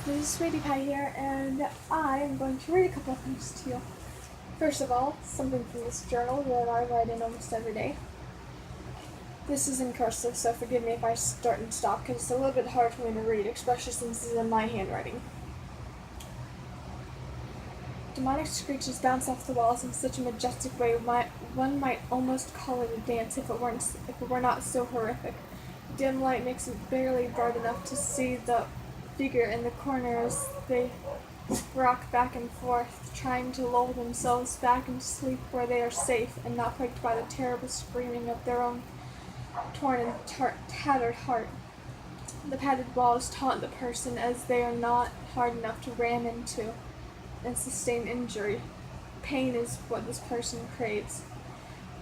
This is Sweetie Pie here, and I am going to read a couple of things to you. First of all, something from this journal that I write in almost every day. This is in cursive, so forgive me if I start and stop, because it's a little bit hard for me to read, especially since this is in my handwriting. Demonic screeches bounce off the walls in such a majestic way, one might almost call it a dance if it were not so horrific. Dim light makes it barely bright enough to see the figure in the corner as they rock back and forth, trying to lull themselves back into sleep where they are safe and not plagued by the terrible screaming of their own torn and tattered heart. The padded walls taunt the person as they are not hard enough to ram into and sustain injury. Pain is what this person craves.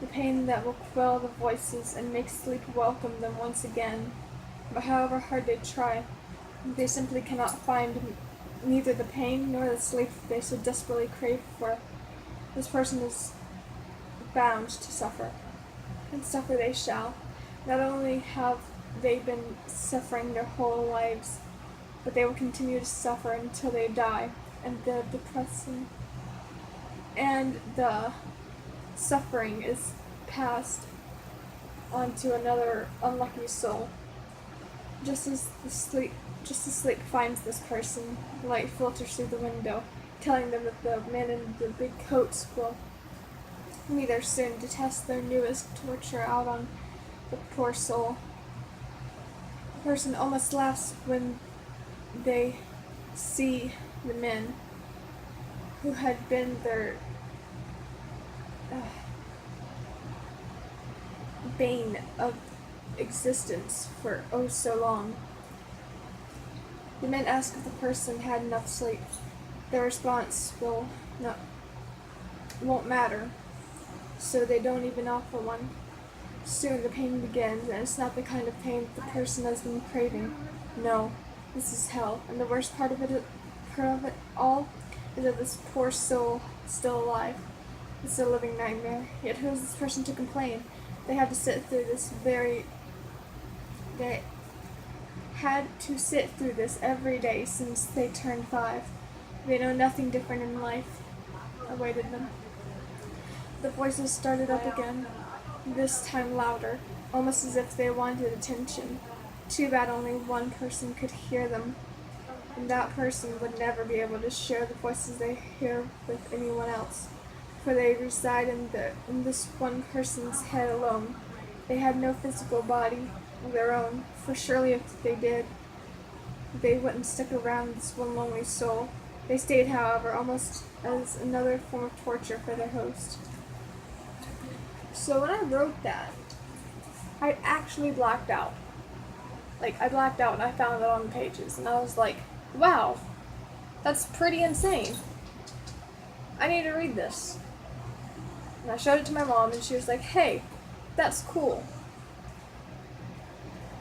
The pain that will quell the voices and make sleep welcome them once again. But however hard they try, they simply cannot find neither the pain nor the sleep they so desperately crave for. This person is bound to suffer, and suffer they shall. Not only have they been suffering their whole lives, but they will continue to suffer until they die, and the depressing and the suffering is passed onto another unlucky soul. Just as sleep finds this person, light filters through the window, telling them that the men in the big coats will be there soon to test their newest torture out on the poor soul. The person almost laughs when they see the men who had been their bane of existence for oh so long. The men ask if the person had enough sleep. Their response won't matter, so they don't even offer one. Soon the pain begins, and it's not the kind of pain that the person has been craving. No, this is hell, and the worst part of it all is that this poor soul is still alive. It's a living nightmare. Yet who is this person to complain? They had to sit through this every day since they turned 5. They know nothing different in life awaited them. The voices started up again, this time louder, almost as if they wanted attention. Too bad only one person could hear them, and that person would never be able to share the voices they hear with anyone else, for they reside in this one person's head alone. They had no physical body of their own, for surely if they did, they wouldn't stick around this one lonely soul. They stayed, however, almost as another form of torture for their host. So when I wrote that, I actually blacked out. I blacked out and I found it on the pages, and I was like, wow, that's pretty insane. I need to read this. And I showed it to my mom, and she was like, hey, that's cool.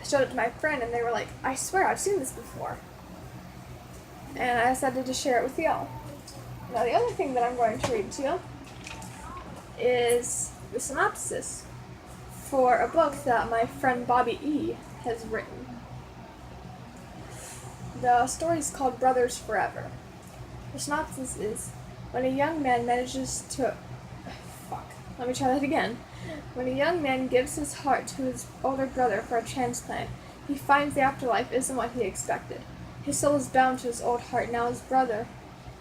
I showed it to my friend, and they were like, I swear I've seen this before. And I decided to share it with y'all. Now the other thing that I'm going to read to you is the synopsis for a book that my friend Bobby E. has written. The story is called Brothers Forever. The synopsis is, when a young man manages to... Let me try that again. When a young man gives his heart to his older brother for a transplant, he finds the afterlife isn't what he expected. His soul is bound to his old heart, now his brother.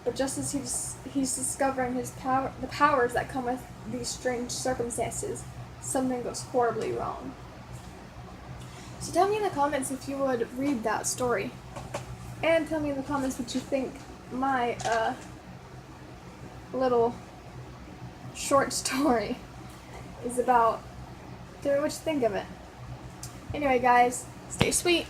But just as he's discovering the powers that come with these strange circumstances, something goes horribly wrong. So tell me in the comments if you would read that story. And tell me in the comments what you think my little short story is about. Tell me what you think of it. Anyway, guys, stay sweet.